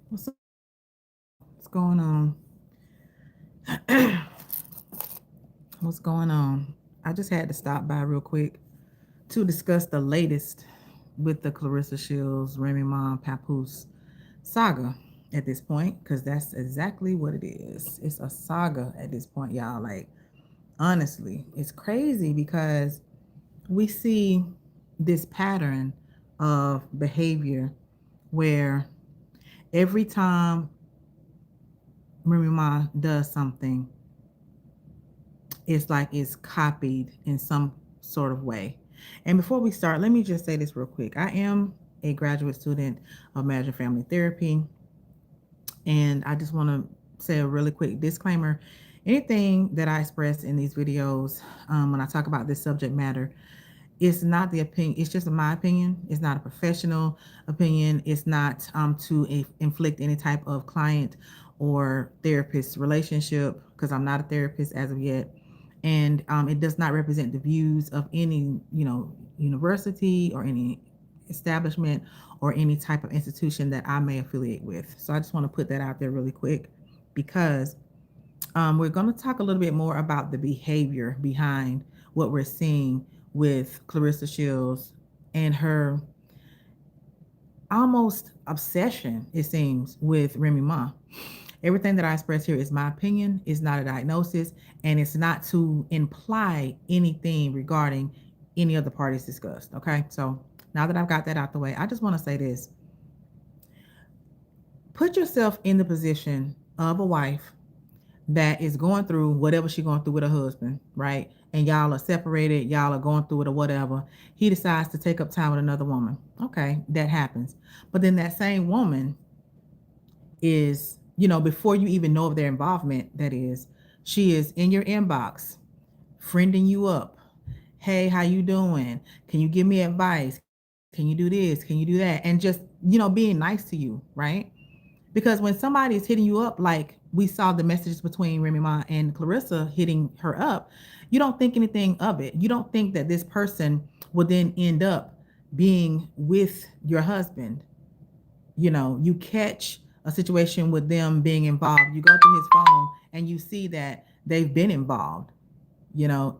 What's up? What's going on? What's going on? I just had to stop by real quick to discuss the latest with the Claressa Shields, Remy Ma, Papoose saga at this point, because that's exactly what it is. It's a saga at this point, y'all. Like, honestly, it's crazy because we see this pattern of behavior where every time Remy Ma does something, it's like it's copied in some sort of way. And before we start, let me just say this real quick. I am a graduate student of marriage and family therapy, and I just want to say a really quick disclaimer. Anything that I express in these videos, when I talk about this subject matter, it's not the opinion. It's just my opinion. It's not a professional opinion. It's not to inflict any type of client or therapist relationship, because I'm not a therapist as of yet, and it does not represent the views of any university or any establishment or any type of institution that I may affiliate with. So I just want to put that out there really quick, because we're going to talk a little bit more about the behavior behind what we're seeing with Claressa Shields and her almost obsession, it seems, with Remy Ma. Everything that I express here is my opinion, is not a diagnosis, and it's not to imply anything regarding any of the parties discussed. Okay, so now that I've got that out the way, I just want to say this: put yourself in the position of a wife that is going through whatever she's going through with her husband, right? And y'all are separated, y'all are going through it or whatever. He decides to take up time with another woman. Okay, that happens. But then that same woman is, before you even know of their involvement, that is, she is in your inbox, friending you up. Hey, how you doing? Can you give me advice? Can you do this? Can you do that? And just, being nice to you, right? Because when somebody is hitting you up, like we saw the messages between Remy Ma and Claressa hitting her up, you don't think anything of it. You don't think that this person will then end up being with your husband. You catch a situation with them being involved. You go through his phone and you see that they've been involved.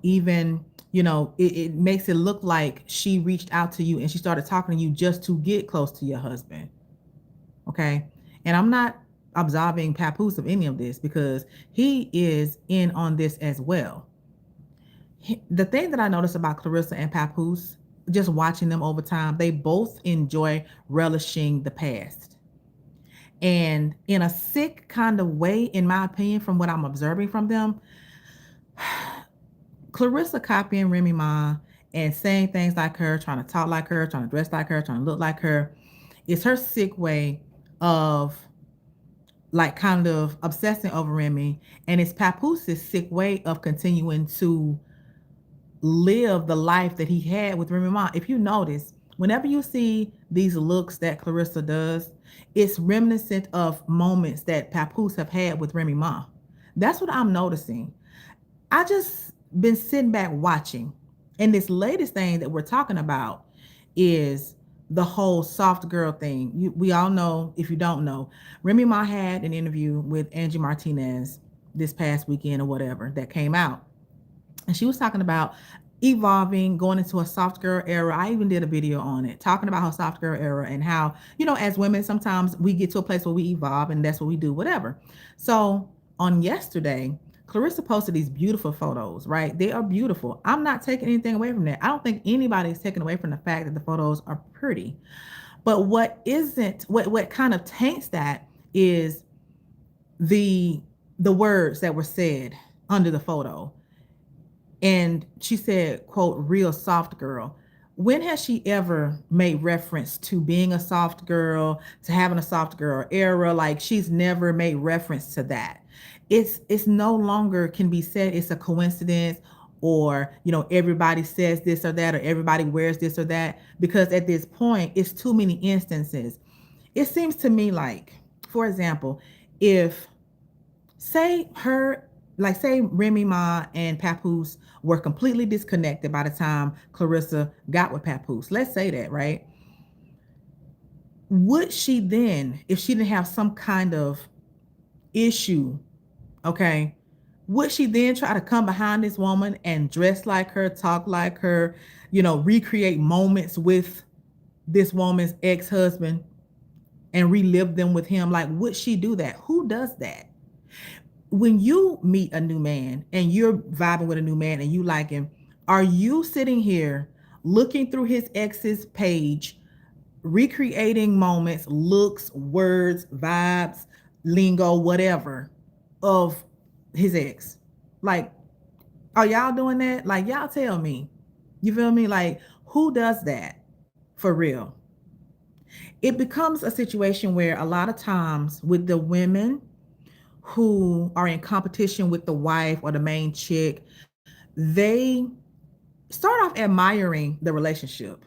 Even, it makes it look like she reached out to you and she started talking to you just to get close to your husband. Okay. And I'm not absolving Papoose of any of this, because he is in on this as well. The thing that I noticed about Claressa and Papoose, just watching them over time, they both enjoy relishing the past. And in a sick kind of way, in my opinion, from what I'm observing from them, Claressa copying Remy Ma and saying things like her, trying to talk like her, trying to dress like her, trying to look like her, is her sick way of like kind of obsessing over Remy, and it's Papooses' sick way of continuing to live the life that he had with Remy Ma. If you notice, whenever you see these looks that Claressa does, it's reminiscent of moments that Papoose have had with Remy Ma. That's what I'm noticing. I just been sitting back watching. And this latest thing that we're talking about is the whole soft girl thing. We all know, if you don't know, Remy Ma had an interview with Angie Martinez this past weekend or whatever that came out. And she was talking about evolving, going into a soft girl era. I even did a video on it, talking about her soft girl era and how, as women, sometimes we get to a place where we evolve and that's what we do, whatever. So on yesterday, Claressa posted these beautiful photos, right? They are beautiful. I'm not taking anything away from that. I don't think anybody is taking away from the fact that the photos are pretty. But what kind of taints that is the the words that were said under the photo. And she said, quote, real soft girl. When has she ever made reference to being a soft girl, to having a soft girl era? Like, she's never made reference to that. It's no longer can be said it's a coincidence, or everybody says this or that, or everybody wears this or that, because at this point it's too many instances. It seems to me like, for example, if say her like say Remy Ma and Papoose were completely disconnected by the time Claressa got with Papoose. Let's say that, right? would she then, if she didn't have some kind of issue, okay, would she then try to come behind this woman and dress like her, talk like her, recreate moments with this woman's ex-husband and relive them with him? Like, would she do that? Who does that? When you meet a new man and you're vibing with a new man and you like him, are you sitting here looking through his ex's page, recreating moments, looks, words, vibes, lingo, whatever of his ex? Like, are y'all doing that? Like, y'all tell me. You feel me? Like, who does that for real? It becomes a situation where a lot of times with the women who are in competition with the wife or the main chick, they start off admiring the relationship.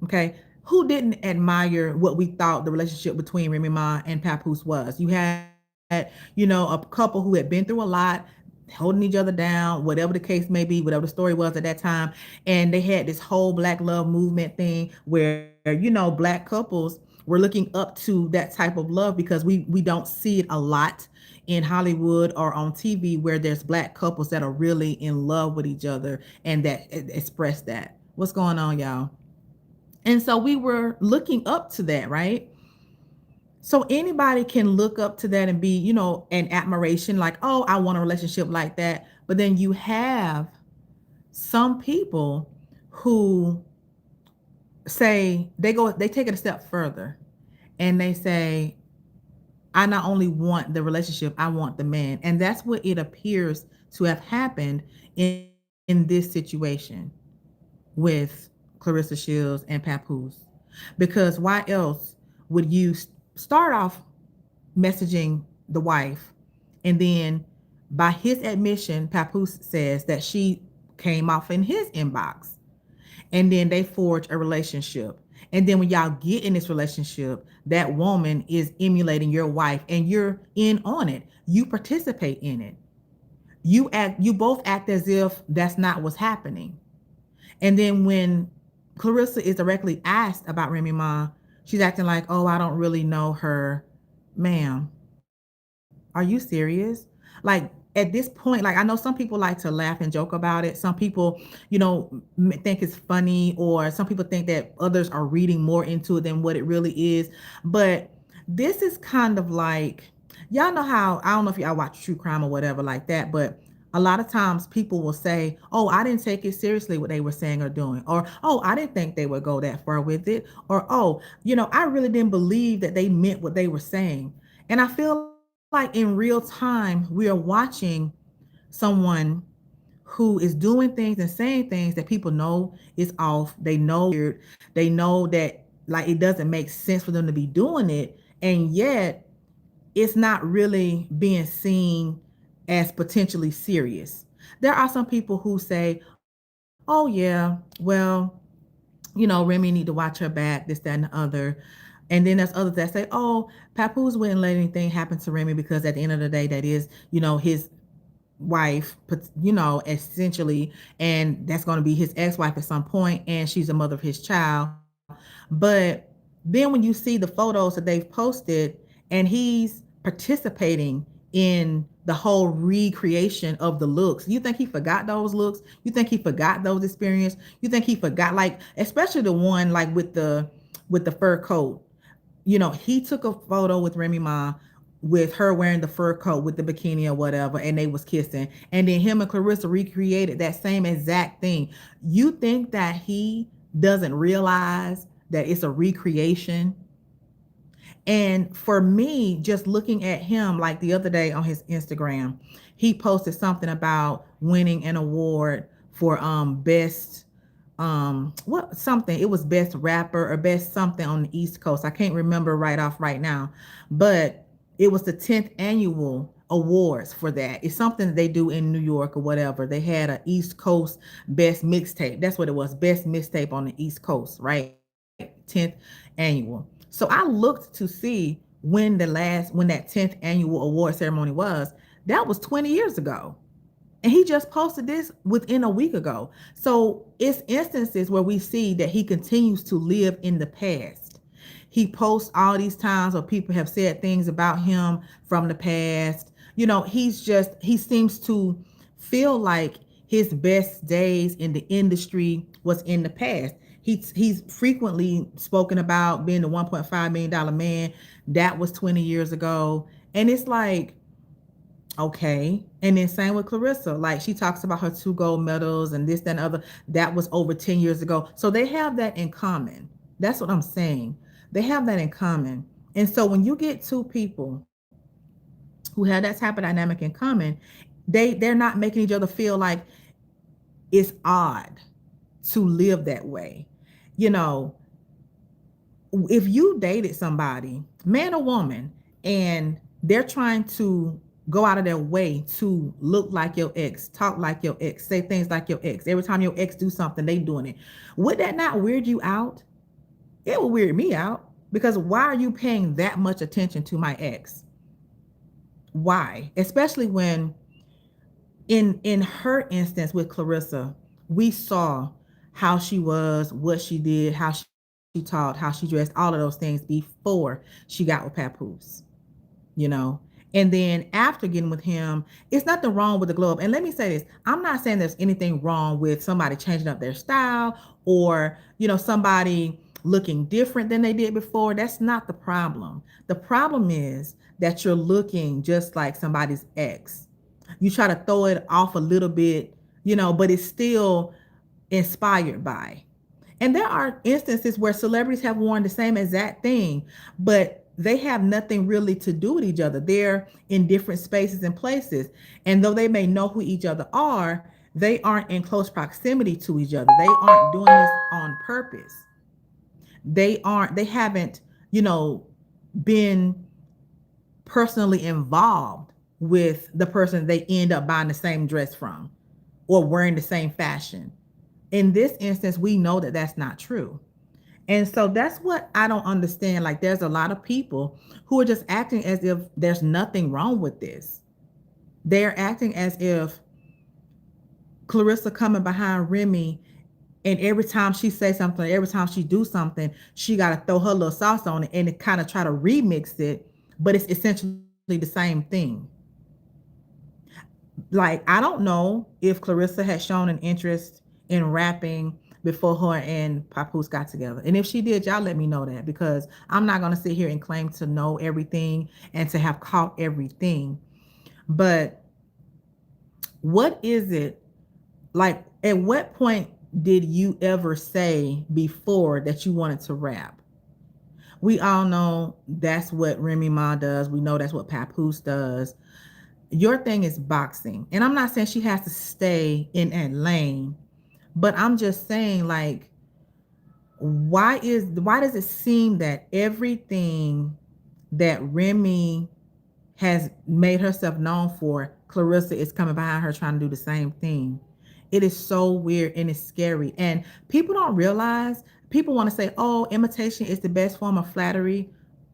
Okay. Who didn't admire what we thought the relationship between Remy Ma and Papoose was? You had, a couple who had been through a lot, holding each other down, whatever the case may be, whatever the story was at that time. And they had this whole Black love movement thing where, Black couples were looking up to that type of love because we don't see it a lot in Hollywood or on TV where there's Black couples that are really in love with each other and that express that. What's going on, y'all? And so we were looking up to that, right? So anybody can look up to that and be, an admiration, like, oh, I want a relationship like that. But then you have some people who they take it a step further and they say, I not only want the relationship, I want the man. And that's what it appears to have happened in this situation with Claressa Shields and Papoose. Because why else would you start off messaging the wife and then by his admission, Papoose says that she came off in his inbox and then they forge a relationship. And then when y'all get in this relationship, that woman is emulating your wife and you're in on it. You participate in it. You both act as if that's not what's happening. And then when Claressa is directly asked about Remy Ma, she's acting like, oh, I don't really know her. Ma'am, are you serious? Like, at this point, like, I know some people like to laugh and joke about it. Some people, think it's funny, or some people think that others are reading more into it than what it really is. But this is kind of like, y'all know how, I don't know if y'all watch true crime or whatever like that, but a lot of times people will say, oh, I didn't take it seriously what they were saying or doing, or, oh, I didn't think they would go that far with it, or, oh, I really didn't believe that they meant what they were saying. And I feel like in real time, we are watching someone who is doing things and saying things that people know is off. They know weird. They know that, like, it doesn't make sense for them to be doing it. And yet it's not really being seen as potentially serious. There are some people who say, oh yeah, well, Remy need to watch her back, this, that, and the other. And then there's others that say, oh, Papoose wouldn't let anything happen to Remy because at the end of the day, that is, his wife, essentially, and that's going to be his ex-wife at some point, and she's the mother of his child. But then when you see the photos that they've posted and he's participating in the whole recreation of the looks, you think he forgot those looks? You think he forgot those experiences? You think he forgot, like, especially the one like with the fur coat? He took a photo with Remy Ma with her wearing the fur coat with the bikini or whatever, and they was kissing. And then him and Claressa recreated that same exact thing. You think that he doesn't realize that it's a recreation? And for me, just looking at him, like the other day on his Instagram, he posted something about winning an award for best what something, it was best rapper or best something on the East Coast. I can't remember right off right now, but it was the 10th annual awards for that. It's something that they do in New York or whatever. They had a East Coast best mixtape. That's what it was, best mixtape on the East Coast, right? 10th annual. So I looked to see when that 10th annual award ceremony was. That was 20 years ago. And he just posted this within a week ago. So it's instances where we see that he continues to live in the past. He posts all these times where people have said things about him from the past. He seems to feel like his best days in the industry was in the past. He's frequently spoken about being the $1.5 million man. That was 20 years ago. And it's like, okay. And then same with Claressa. Like she talks about her 2 gold medals and this, that, and other. That was over 10 years ago. So they have that in common. That's what I'm saying. They have that in common. And so when you get two people who have that type of dynamic in common, they're not making each other feel like it's odd to live that way. You know, if you dated somebody, man or woman, and they're trying to go out of their way to look like your ex, talk like your ex, say things like your ex, every time your ex do something, they doing it. Would that not weird you out? It would weird me out because why are you paying that much attention to my ex? Why? Especially when in her instance with Claressa, we saw how she was, what she did, how she taught, how she dressed, all of those things before she got with Papoose, you know. And then after getting with him, it's nothing wrong with the globe. And let me say this, I'm not saying there's anything wrong with somebody changing up their style or, somebody looking different than they did before. That's not the problem. The problem is that you're looking just like somebody's ex. You try to throw it off a little bit, but it's still inspired by. And there are instances where celebrities have worn the same exact thing, but they have nothing really to do with each other. They're in different spaces and places. And though they may know who each other are, they aren't in close proximity to each other. They aren't doing this on purpose. They haven't, been personally involved with the person they end up buying the same dress from or wearing the same fashion. In this instance, we know that that's not true. And so that's what I don't understand. Like, there's a lot of people who are just acting as if there's nothing wrong with this. They're acting as if Claressa coming behind Remy, and every time she say something, every time she do something, she got to throw her little sauce on it and it kind of try to remix it, but it's essentially the same thing. Like, I don't know if Claressa had shown an interest in rapping before her and Papoose got together. And if she did, y'all let me know that, because I'm not going to sit here and claim to know everything and to have caught everything. But what is it like? At what point did you ever say before that you wanted to rap? We all know that's what Remy Ma does. We know that's what Papoose does. Your thing is boxing. And I'm not saying she has to stay in that lane, but I'm just saying, like, why does it seem that everything that Remy has made herself known for, Claressa is coming behind her trying to do the same thing? It is so weird and it's scary. And people don't realize, people want to say, oh, imitation is the best form of flattery.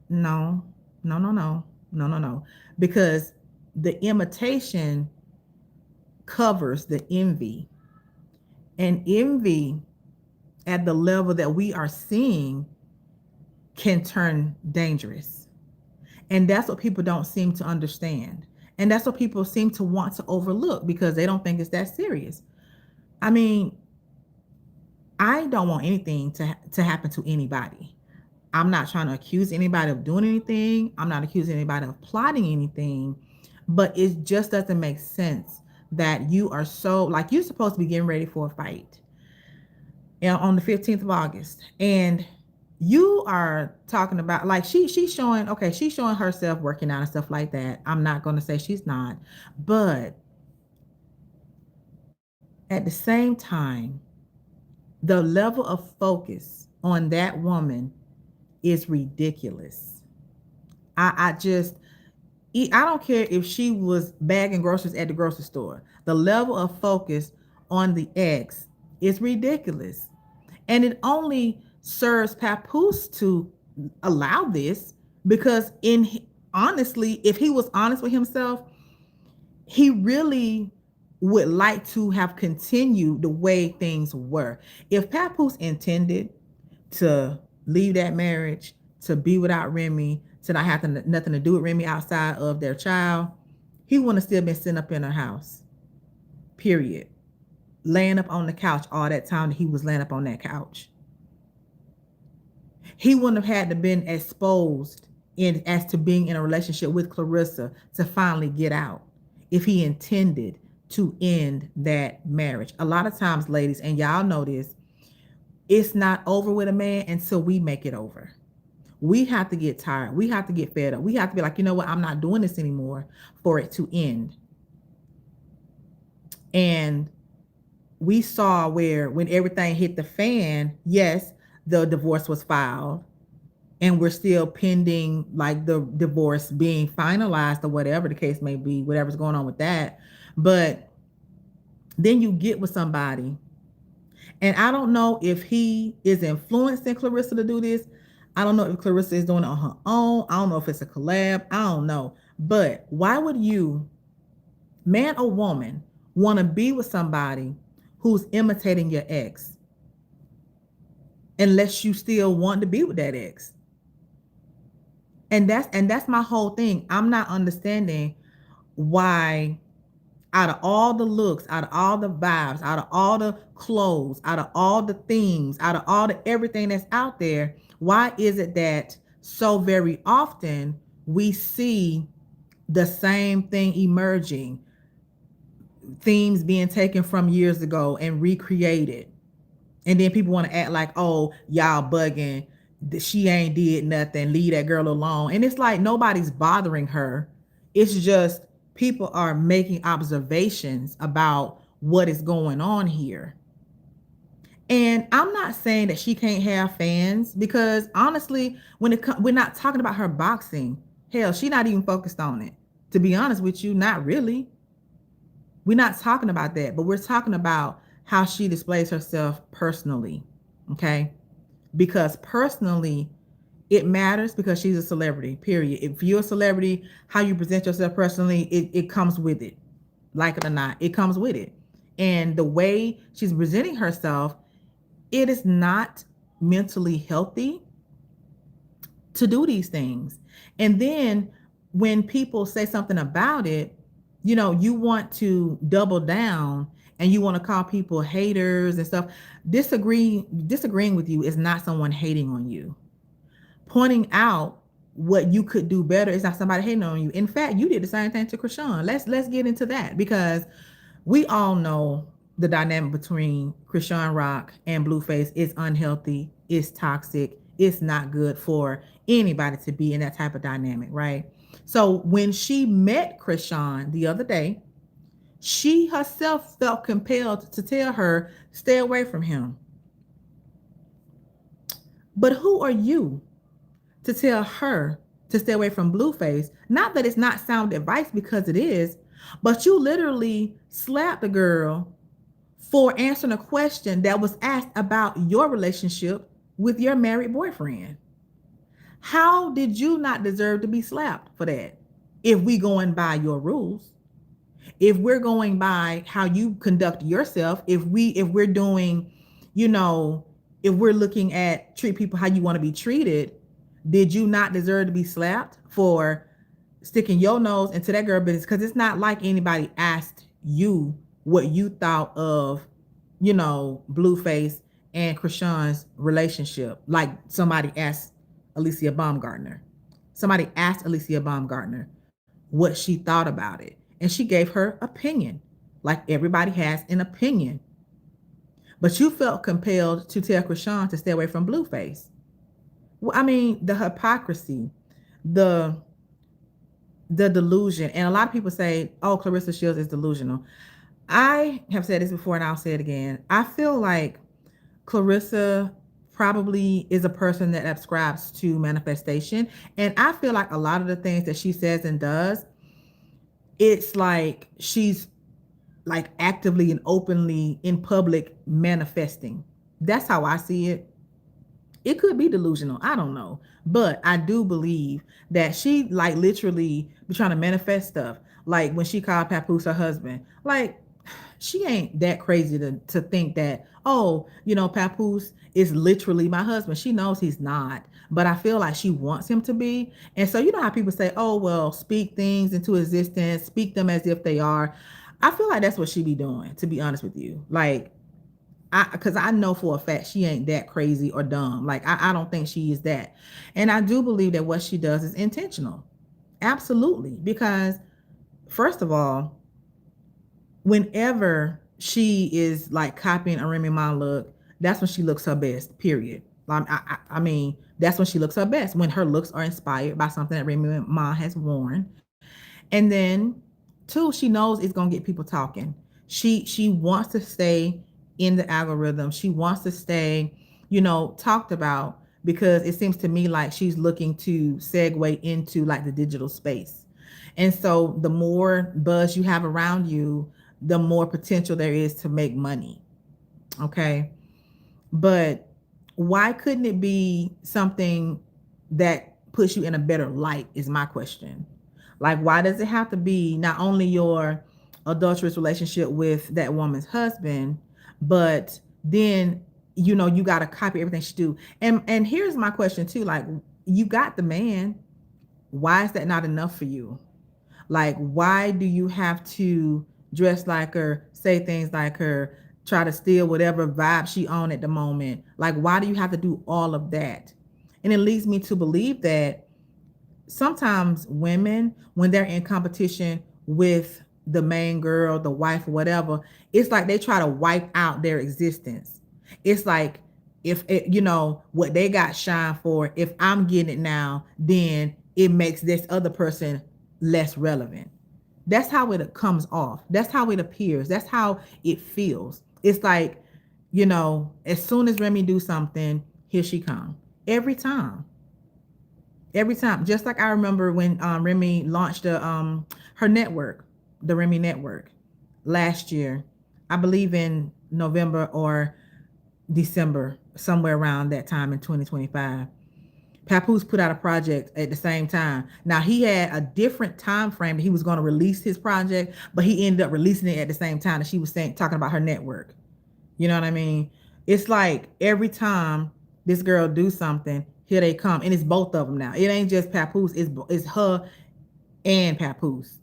No, no, no, no, no, no, no. Because the imitation covers the envy. And envy at the level that we are seeing can turn dangerous. And that's what people don't seem to understand. And that's what people seem to want to overlook because they don't think it's that serious. I mean, I don't want anything to happen to anybody. I'm not trying to accuse anybody of doing anything. I'm not accusing anybody of plotting anything, but it just doesn't make sense that you are so, like, you're supposed to be getting ready for a fight on the 15th of August. And you are talking about, like, she's showing, okay, she's showing herself working out and stuff like that. I'm not going to say she's not, but at the same time, the level of focus on that woman is ridiculous. I don't care if she was bagging groceries at the grocery store. The level of focus on the ex is ridiculous. And it only serves Papoose to allow this because, honestly, if he was honest with himself, he really would like to have continued the way things were. If Papoose intended to leave that marriage, to be without Remy, to not have nothing to do with Remy outside of their child, he wouldn't have still been sitting up in her house. Period. Laying up on the couch all that time that he was laying up on that couch. He wouldn't have had to been exposed in as to being in a relationship with Claressa to finally get out if he intended to end that marriage. A lot of times, ladies, and y'all know this, it's not over with a man until we make it over. We have to get tired. We have to get fed up. We have to be like, you know what? I'm not doing this anymore for it to end. And we saw where when everything hit the fan, yes, the divorce was filed and we're still pending like the divorce being finalized or whatever the case may be, whatever's going on with that. But then you get with somebody, and I don't know if he is influencing Claressa to do this. I don't know if Claressa is doing it on her own. I don't know if it's a collab. I don't know. But why would you, man or woman, want to be with somebody who's imitating your ex unless you still want to be with that ex? And that's my whole thing. I'm not understanding why, out of all the looks, out of all the vibes, out of all the clothes, out of all the themes, out of all the everything that's out there, why is it that so very often we see the same thing emerging, themes being taken from years ago and recreated? And then people want to act like, oh, y'all bugging, she ain't did nothing, leave that girl alone. And it's like nobody's bothering her. It's just people are making observations about what is going on here. And I'm not saying that she can't have fans, because honestly, we're not talking about her boxing. Hell, she's not even focused on it. To be honest with you, not really. We're not talking about that, but we're talking about how she displays herself personally. Okay? Because personally, it matters because she's a celebrity, period. If you're a celebrity, how you present yourself personally, it comes with it. Like it or not, it comes with it. And the way she's presenting herself, it is not mentally healthy to do these things. And then when people say something about it, you want to double down and you want to call people haters and stuff. Disagreeing with you is not someone hating on you. Pointing out what you could do better is not somebody hating on you. In fact, you did the same thing to Chrisean. Let's get into that, because we all know the dynamic between Chrisean Rock and Blueface is unhealthy, it's toxic, it's not good for anybody to be in that type of dynamic, right? So when she met Chrisean the other day, she herself felt compelled to tell her, stay away from him. But who are you to tell her to stay away from Blueface? Not that it's not sound advice, because it is, but you literally slapped the girl for answering a question that was asked about your relationship with your married boyfriend. How did you not deserve to be slapped for that? If we going by your rules, if we're going by how you conduct yourself, if we're doing, if we're looking at treat people how you want to be treated, did you not deserve to be slapped for sticking your nose into that girl business? Because it's not like anybody asked you what you thought of, Blueface and Chrisean's relationship. Like somebody asked Alicia Baumgartner. Somebody asked Alicia Baumgartner what she thought about it. And she gave her opinion, like everybody has an opinion. But you felt compelled to tell Chrisean to stay away from Blueface. Well, I mean, the hypocrisy, the delusion. And a lot of people say, oh, Claressa Shields is delusional. I have said this before and I'll say it again. I feel like Claressa probably is a person that ascribes to manifestation. And I feel like a lot of the things that she says and does, it's like she's like actively and openly in public manifesting. That's how I see it. It could be delusional. I don't know. But I do believe that she like literally be trying to manifest stuff. Like when she called Papoose her husband, like she ain't that crazy to think that, oh, Papoose is literally my husband. She knows he's not. but I feel like she wants him to be. And so you know how people say, "Oh, well, speak things into existence, speak them as if they are." I feel like that's what she be doing, to be honest with you. Like because I know for a fact she ain't that crazy or dumb. Like I don't think she is that. And I do believe that what she does is intentional. Absolutely. Because first of all, whenever she is like copying a Remy Ma look, that's when she looks her best, period. I mean, that's when she looks her best, when her looks are inspired by something that Remy Ma has worn. And then two, she knows it's gonna get people talking. She wants to stay in the algorithm. She wants to stay, talked about, because it seems to me like she's looking to segue into like the digital space. And so the more buzz you have around you, the more potential there is to make money. Okay. But why couldn't it be something that puts you in a better light, is my question. Like, why does it have to be not only your adulterous relationship with that woman's husband, but then you got to copy everything she do. And here's my question too. Like, you got the man. Why is that not enough for you? Like, why do you have to dress like her, say things like her, try to steal whatever vibe she on at the moment? Like, why do you have to do all of that? And it leads me to believe that sometimes women, when they're in competition with the main girl, the wife, whatever, it's like they try to wipe out their existence. It's like, if it, what they got shine for, if I'm getting it now, then it makes this other person less relevant. That's how it comes off. That's how it appears. That's how it feels. It's like, as soon as Remy do something, here she come. Every time. Every time. Just like I remember when Remy launched her network, the Remy Network, last year. I believe in November or December, somewhere around that time in 2025. Papoose put out a project at the same time. Now he had a different time frame that he was going to release his project, but he ended up releasing it at the same time that she was talking about her network. You know what I mean? It's like every time this girl do something, here they come, and it's both of them now. It ain't just Papoose; it's her and Papoose.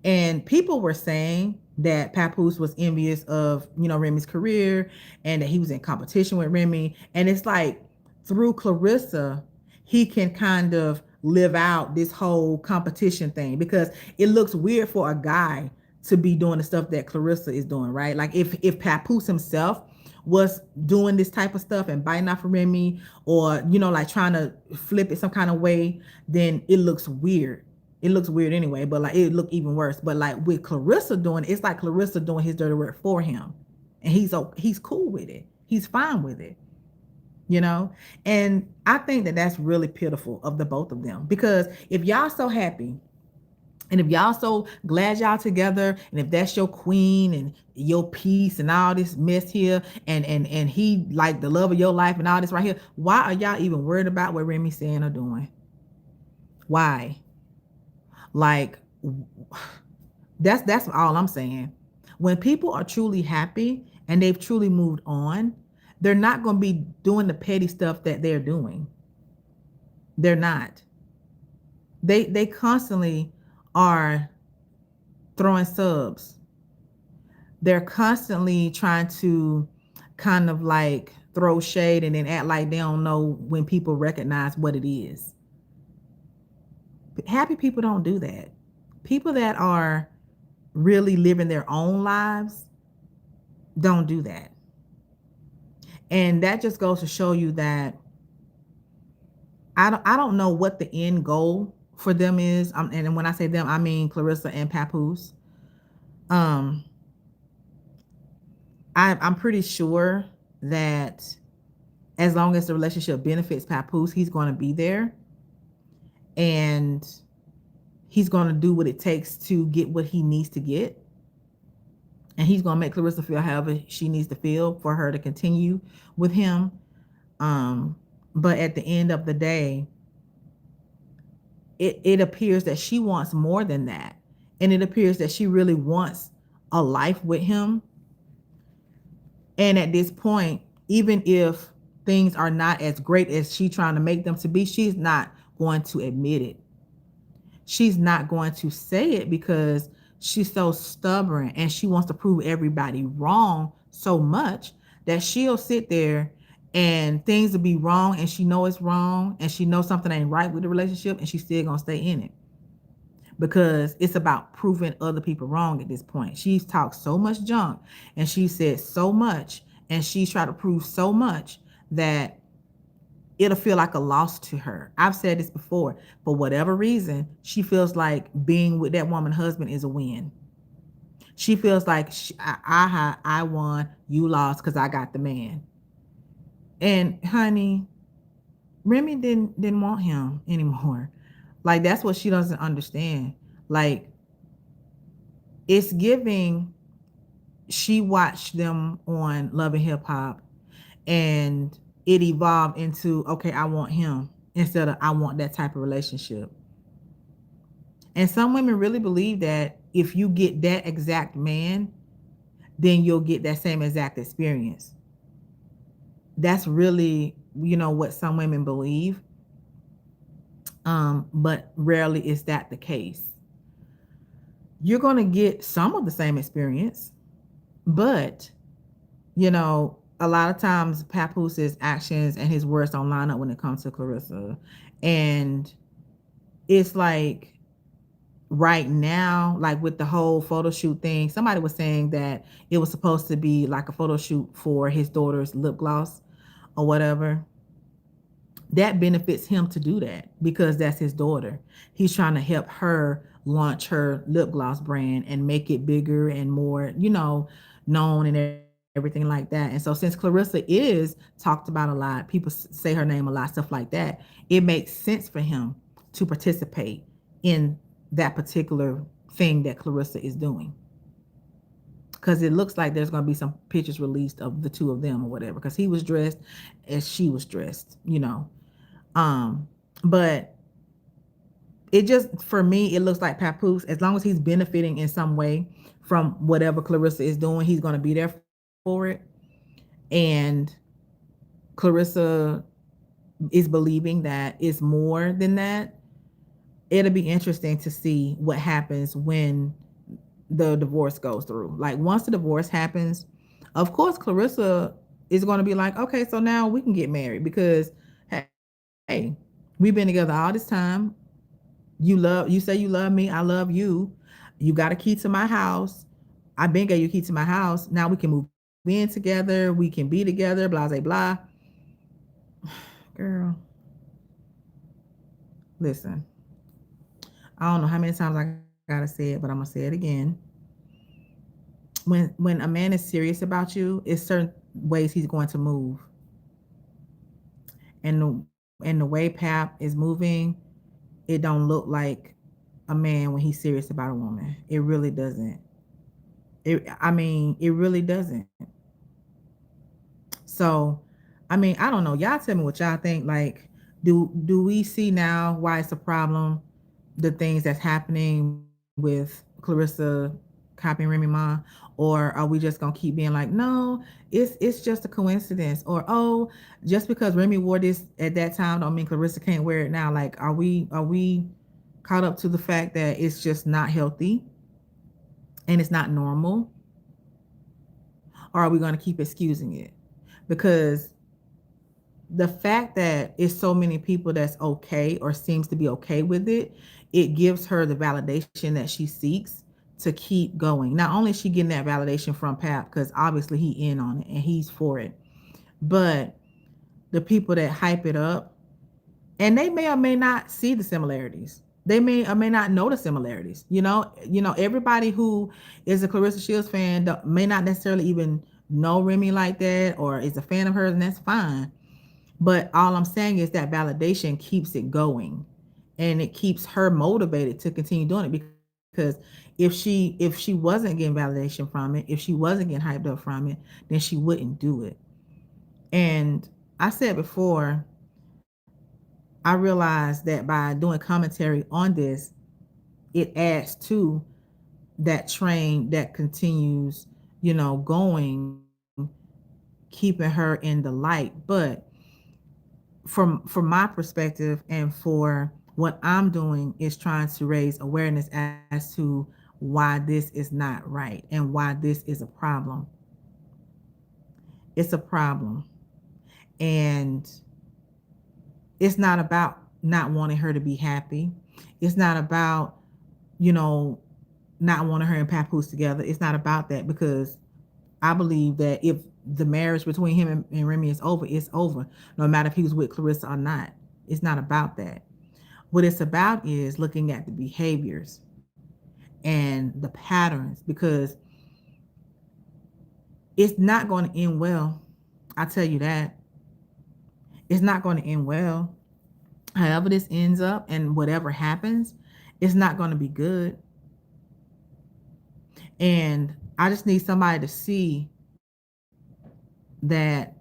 And people were saying that Papoose was envious of, Remy's career, and that he was in competition with Remy. And it's like, through Claressa, he can kind of live out this whole competition thing, because it looks weird for a guy to be doing the stuff that Claressa is doing, right? Like if Papoose himself was doing this type of stuff and biting off of Remy, or like trying to flip it some kind of way, then it looks weird. It looks weird anyway, but like it look even worse. But like with Claressa doing it, it's like Claressa doing his dirty work for him, and he's cool with it. He's fine with it, you know. And I think that that's really pitiful of the both of them, because if y'all so happy, and if y'all so glad y'all together, and if that's your queen and your peace and all this mess here, and he like the love of your life and all this right here, why are y'all even worried about what Remy's saying or doing? Why? Like, that's all I'm saying. When people are truly happy and they've truly moved on, they're not going to be doing the petty stuff that they're doing. They're not. They constantly are throwing subs. They're constantly trying to kind of like throw shade and then act like they don't know when people recognize what it is. Happy people don't do that. People that are really living their own lives don't do that. And that just goes to show you that I don't know what the end goal for them is. And when I say them, I mean Claressa and Papoose. I'm pretty sure that as long as the relationship benefits Papoose, he's going to be there, and he's going to do what it takes to get what he needs to get. And he's going to make Claressa feel however she needs to feel for her to continue with him. But at the end of the day, it appears that she wants more than that. And it appears that she really wants a life with him. And at this point, even if things are not as great as she trying to make them to be, she's not going to admit it. She's not going to say it because she's so stubborn and she wants to prove everybody wrong so much that she'll sit there and things will be wrong and she know it's wrong and she knows something ain't right with the relationship and she's still gonna stay in it because it's about proving other people wrong at this point. She's talked so much junk and she said so much and she's tried to prove so much that it'll feel like a loss to her. I've said this before. For whatever reason, she feels like being with that woman's husband is a win. She feels like I won, you lost because I got the man. And honey, Remy didn't want him anymore. Like that's what she doesn't understand. Like it's giving. She watched them on Love and Hip Hop, and it evolved into okay, I want him instead of I want that type of relationship. And some women really believe that if you get that exact man, then you'll get that same exact experience. That's really, what some women believe. But rarely is that the case. You're going to get some of the same experience, but, a lot of times Papoose' actions and his words don't line up when it comes to Claressa. And it's like right now, like with the whole photo shoot thing, somebody was saying that it was supposed to be like a photo shoot for his daughter's lip gloss or whatever. That benefits him to do that because that's his daughter. He's trying to help her launch her lip gloss brand and make it bigger and more, known and everything like that. And so since Claressa is talked about a lot, people say her name a lot, stuff like that, it makes sense for him to participate in that particular thing that Claressa is doing. Because it looks like there's going to be some pictures released of the two of them or whatever, because he was dressed as she was dressed. But it just, for me, it looks like Papoose, as long as he's benefiting in some way from whatever Claressa is doing, he's going to be there for it. And Claressa is believing that it's more than that. It'll be interesting to see what happens when the divorce goes through. Like once the divorce happens, of course Claressa is going to be like, okay, so now we can get married because hey, we've been together all this time. You say you love me, I love you. You got a key to my house. I've been gave you a key to my house. Now we can move in together. We can be together. Blah blah blah. Girl, listen. I don't know how many times I gotta say it, but I'm gonna say it again. When a man is serious about you, it's certain ways he's going to move, and the way Pap is moving, it don't look like a man when he's serious about a woman. It really doesn't. It really doesn't. So, I don't know. Y'all tell me what y'all think. Like, do we see now why it's a problem? The things that's happening with Claressa copying Remy Ma, or are we just gonna keep being like, no, it's just a coincidence, or oh, just because Remy wore this at that time don't mean Claressa can't wear it now? Like, are we caught up to the fact that it's just not healthy and it's not normal, or are we gonna keep excusing it? Because the fact that it's so many people that's okay or seems to be okay with it, it gives her the validation that she seeks to keep going. Not only is she getting that validation from Pap, because obviously he in on it and he's for it, but the people that hype it up, and they may or may not see the similarities. They may or may not know the similarities. Everybody who is a Claressa Shields fan may not necessarily even know Remy like that or is a fan of hers, and that's fine. But all I'm saying is that validation keeps it going and it keeps her motivated to continue doing it, because if she wasn't getting validation from it, if she wasn't getting hyped up from it, then she wouldn't do it. And I said before, I realized that by doing commentary on this, it adds to that train that continues, going, keeping her in the light. But from my perspective and for what I'm doing is trying to raise awareness as to why this is not right and why this is a problem. It's a problem. And it's not about not wanting her to be happy. It's not about, you know, not wanting her and Papoose together. It's not about that because I believe that if the marriage between him and Remy is over, it's over, no matter if he was with Claressa or not. It's not about that. What it's about is looking at the behaviors and the patterns because it's not going to end well. I tell you that. It's not going to end well. However, this ends up and whatever happens, it's not going to be good. And I just need somebody to see that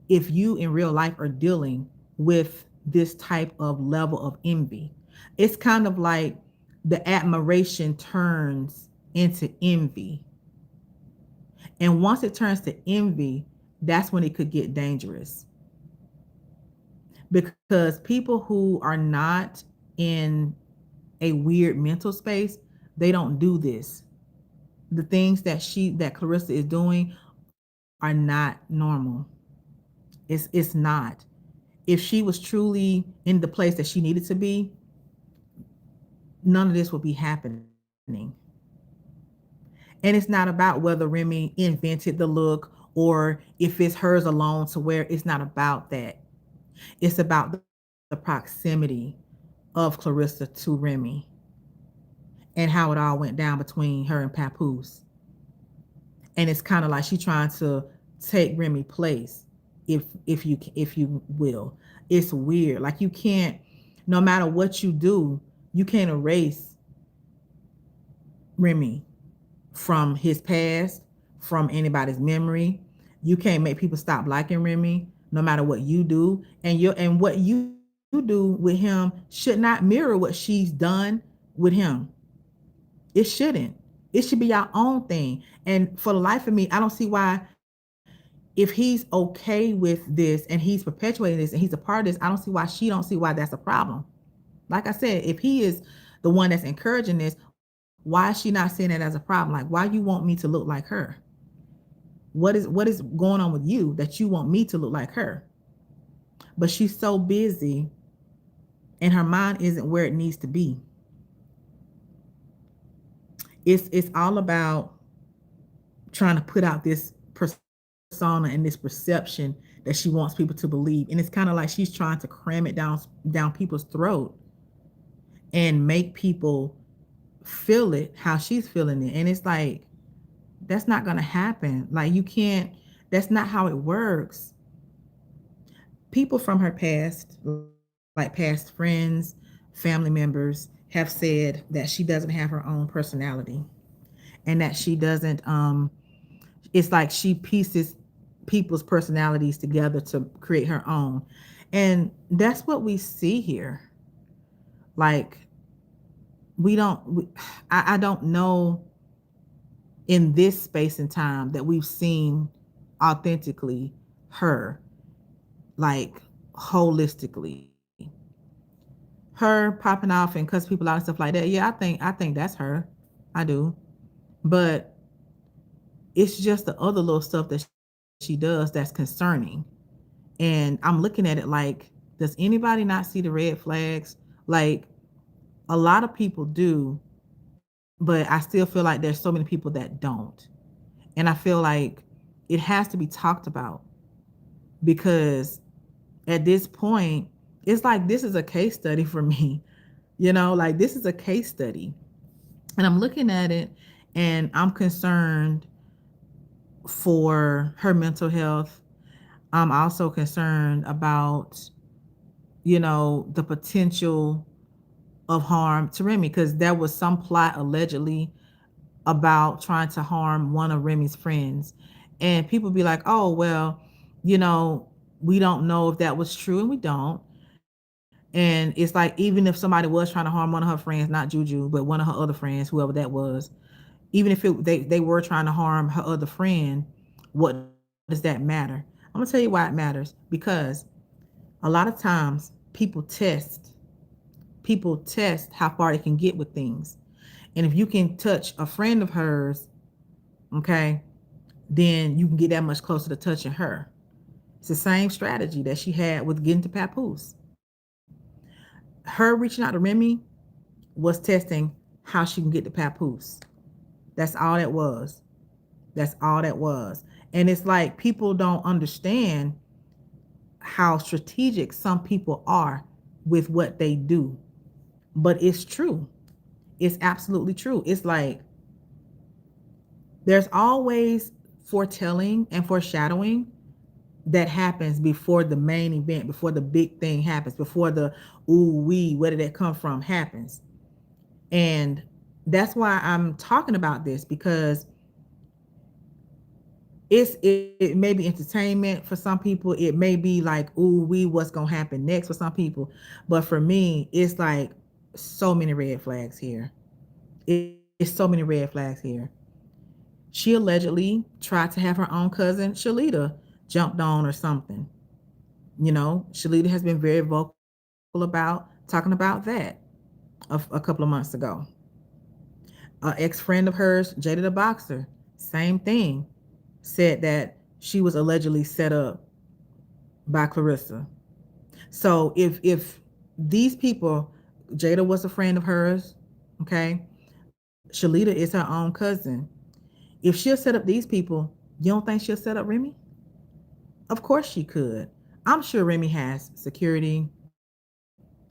if you in real life are dealing with this type of level of envy, it's kind of like the admiration turns into envy. And once it turns to envy, that's when it could get dangerous. Because people who are not in a weird mental space, they don't do this. The things that Claressa is doing are not normal. It's not. If she was truly in the place that she needed to be, none of this would be happening. And it's not about whether Remy invented the look or if it's hers alone to wear. It's not about that. It's about the proximity of Claressa to Remy and how it all went down between her and Papoose. And it's kind of like she trying to take Remy place, if you will. It's weird. Like you can't, no matter what you do, you can't erase Remy from his past, from anybody's memory. You can't make people stop liking Remy, no matter what you do. And what you do with him should not mirror what she's done with him. It shouldn't. It should be our own thing. And for the life of me, I don't see why, if he's okay with this and he's perpetuating this and he's a part of this, I don't see why she don't see why that's a problem. Like I said, if he is the one that's encouraging this, why is she not seeing it as a problem? Like, why you want me to look like her? What is going on with you that you want me to look like her? But she's so busy and her mind isn't where it needs to be. It's all about trying to put out this persona and this perception that she wants people to believe. And it's kind of like she's trying to cram it down people's throat and make people feel it how she's feeling it. And it's like that's not going to happen. Like you can't, that's not how it works. People from her past, like past friends, family members, have said that she doesn't have her own personality and that she doesn't it's like she pieces people's personalities together to create her own. And that's what we see here. Like we don't we, I don't know in this space and time that we've seen authentically her, like holistically. Her popping off and cuss people out and stuff like that. Yeah, I think that's her. I do. But it's just the other little stuff that she does that's concerning. And I'm looking at it like, does anybody not see the red flags? Like a lot of people do, but I still feel like there's so many people that don't. And I feel like it has to be talked about because at this point, it's like this is a case study for me. Like this is a case study. And I'm looking at it and I'm concerned for her mental health. I'm also concerned about, the potential of harm to Remy because there was some plot allegedly about trying to harm one of Remy's friends. And people be like, oh, well, you know, we don't know if that was true and we don't. And it's like, even if somebody was trying to harm one of her friends, not Juju, but one of her other friends, whoever that was, even if they were trying to harm her other friend, what does that matter? I'm gonna tell you why it matters. Because A lot of times people test how far they can get with things. And if you can touch a friend of hers, okay, then you can get that much closer to touching her. It's the same strategy that she had with getting to Papoose. Her reaching out to Remy was testing how she can get to Papoose. That's all that was. That's all that was. And it's like people don't understand how strategic some people are with what they do. But it's true. It's absolutely true. It's like there's always foretelling and foreshadowing that happens before the main event, before the big thing happens, before the ooh wee, where did that come from happens. And that's why I'm talking about this, because it may be entertainment for some people. It may be like, ooh wee, what's gonna happen next for some people. But for me, it's like so many red flags here. It's so many red flags here. She allegedly tried to have her own cousin Shalita jumped on or something. Shalita has been very vocal about talking about that a couple of months ago. An ex-friend of hers, Jada the Boxer, same thing, said that she was allegedly set up by Claressa. So if these people, Jada was a friend of hers, okay? Shalita is her own cousin. If she'll set up these people, you don't think she'll set up Remy? Of course she could. I'm sure Remy has security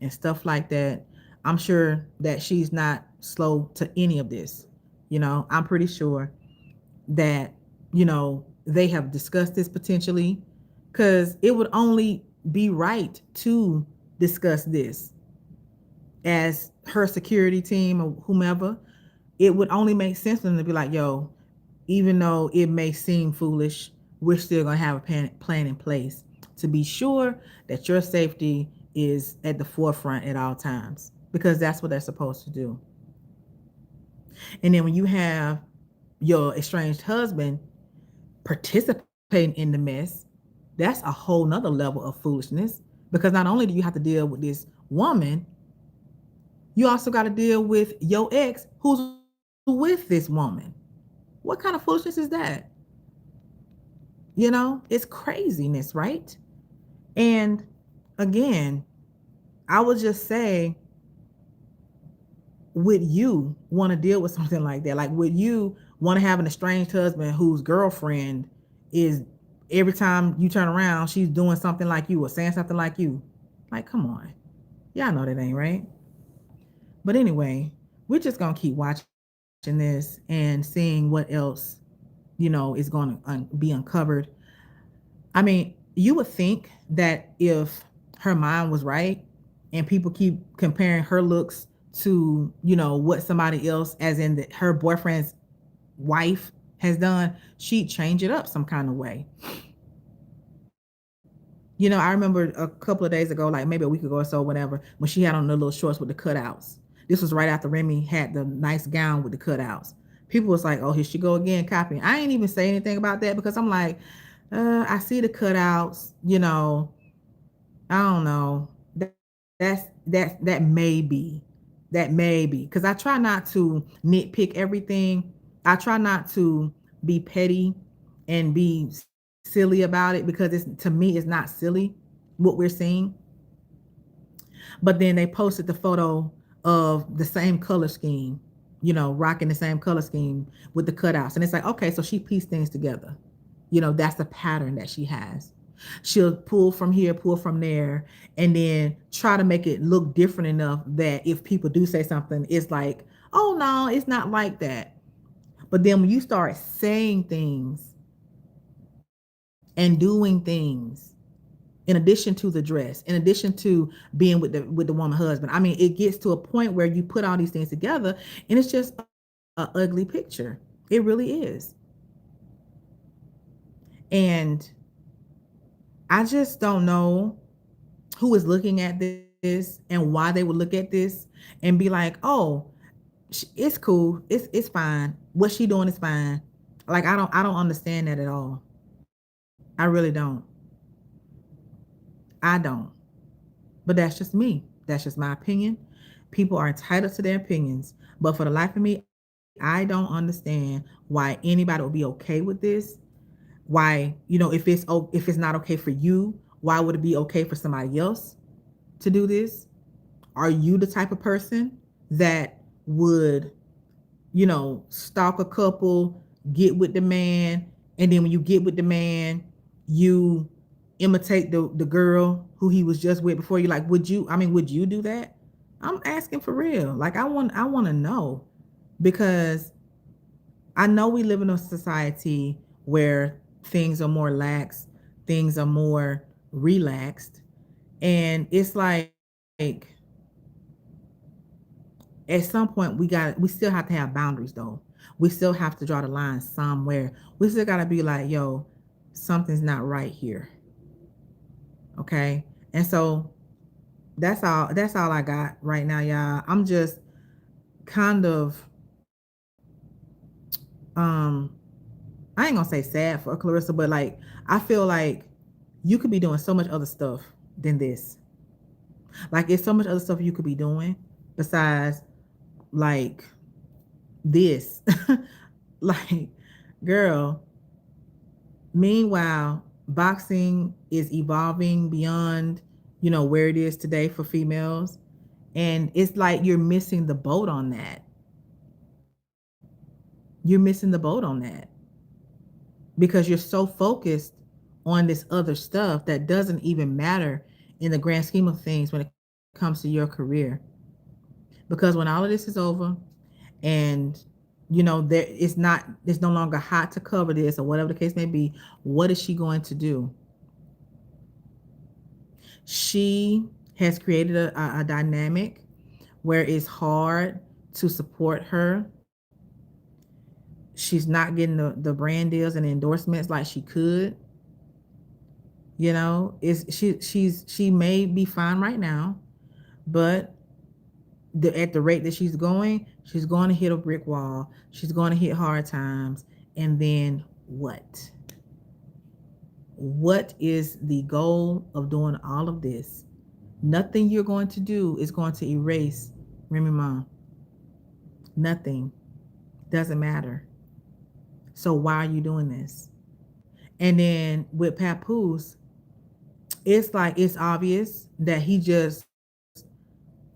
and stuff like that. I'm sure that she's not slow to any of this. I'm pretty sure that, they have discussed this potentially, because it would only be right to discuss this as her security team or whomever. It would only make sense for them to be like, yo, even though it may seem foolish, we're still going to have a plan in place to be sure that your safety is at the forefront at all times, because that's what they're supposed to do. And then when you have your estranged husband participating in the mess, that's a whole nother level of foolishness, because not only do you have to deal with this woman, you also got to deal with your ex who's with this woman. What kind of foolishness is that? It's craziness, right? And again, I would just say, would you want to deal with something like that? Like, would you want to have an estranged husband whose girlfriend is, every time you turn around, she's doing something like you or saying something like you? Like, come on. Y'all know that ain't right. But anyway, we're just going to keep watching this and seeing what else, is going to be uncovered. I mean, you would think that if her mind was right and people keep comparing her looks to, what somebody else, as in her boyfriend's wife, has done, she'd change it up some kind of way. I remember a couple of days ago, like maybe a week ago or so, whatever, when she had on the little shorts with the cutouts. This was right after Remy had the nice gown with the cutouts. People was like, oh, here she go again copying. I ain't even say anything about that, because I'm like, I see the cutouts, I don't know. That may be. That may be. Because I try not to nitpick everything. I try not to be petty and be silly about it, because it's, to me, it's not silly what we're seeing. But then they posted the photo of the same color scheme, rocking the same color scheme with the cutouts. And it's like, okay, so she pieced things together. That's the pattern that she has. She'll pull from here, pull from there, and then try to make it look different enough that if people do say something, it's like, oh no, it's not like that. But then when you start saying things and doing things, in addition to the dress, in addition to being with the woman husband, I mean, it gets to a point where you put all these things together and it's just a ugly picture. It really is. And I just don't know who is looking at this and why they would look at this and be like, oh, it's cool, it's fine, what she doing is fine. Like, I don't understand that at all. I really don't. I don't. But that's just me. That's just my opinion. People are entitled to their opinions. But for the life of me, I don't understand why anybody would be okay with this. Why, if it's not okay for you, why would it be okay for somebody else to do this? Are you the type of person that would, stalk a couple, get with the man, and then when you get with the man, you imitate the girl who he was just with before? You like, would you do that? I'm asking for real. Like, I want to know, because I know we live in a society where things are more lax, things are more relaxed, and it's like at some point we still have to have boundaries though. We still have to draw the line somewhere. We still got to be like, yo, something's not right here. Okay? And so that's all I got right now, y'all. I'm just kind of um I ain't gonna say sad for Clarissa, but like, I feel like you could be doing so much other stuff than this. Like, it's so much other stuff you could be doing besides, like, this. Like, girl, meanwhile, boxing is evolving beyond, where it is today for females. And it's like you're missing the boat on that. You're missing the boat on that because you're so focused on this other stuff that doesn't even matter in the grand scheme of things when it comes to your career. Because when all of this is over, and it's no longer hot to cover this, or whatever the case may be, what is she going to do? She has created a dynamic where it's hard to support her. She's not getting the brand deals and endorsements like she could. Is she may be fine right now, but at the rate that she's going to hit a brick wall. She's going to hit hard times. And then what? What is the goal of doing all of this? Nothing you're going to do is going to erase Remy Ma. Nothing. Doesn't matter. So why are you doing this? And then with Papoose, it's like it's obvious that he just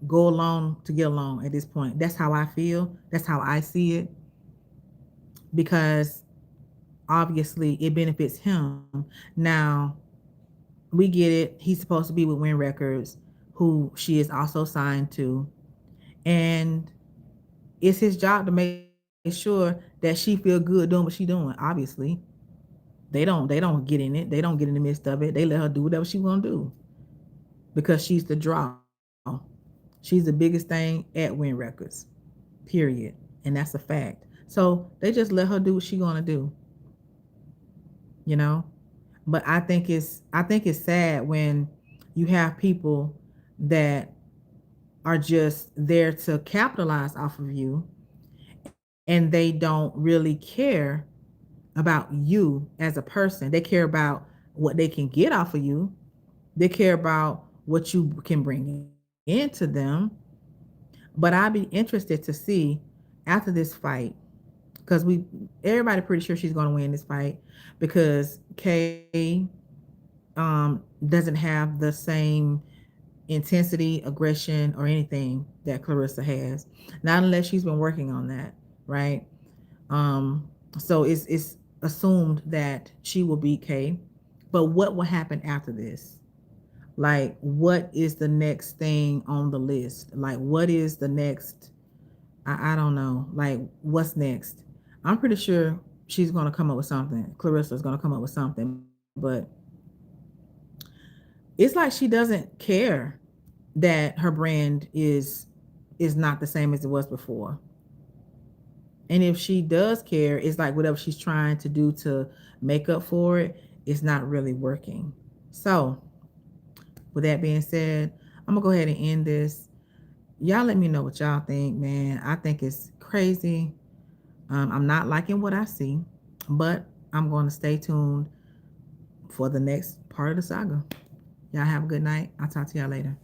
go along to get along at this point. That's how I feel. That's how I see it. Because obviously it benefits him. Now, we get it. He's supposed to be with Win Records, who she is also signed to. And it's his job to make sure that she feel good doing what she's doing. Obviously, they don't get in it. They don't get in the midst of it. They let her do whatever she want to do because she's the draw. She's the biggest thing at Win Records. Period. And that's a fact. So they just let her do what she gonna do, you know? But I think it's sad when you have people that are just there to capitalize off of you, and they don't really care about you as a person. They care about what they can get off of you. They care about what you can bring into them. But I'd be interested to see after this fight, because everybody pretty sure she's going to win this fight, because Kay doesn't have the same intensity, aggression, or anything that Claressa has. Not unless she's been working on that, right? So it's assumed that she will beat Kay. But what will happen after this? Like, what is the next thing on the list? Like, what is the next? I don't know. Like, what's next? I'm pretty sure she's going to come up with something. Claressa's going to come up with something, but it's like she doesn't care that her brand is not the same as it was before. And if she does care, it's like whatever she's trying to do to make up for it, it's not really working. So, with that being said, I'm gonna go ahead and end this. Y'all let me know what y'all think, man. I think it's crazy. I'm not liking what I see, but I'm going to stay tuned for the next part of the saga. Y'all have a good night. I'll talk to y'all later.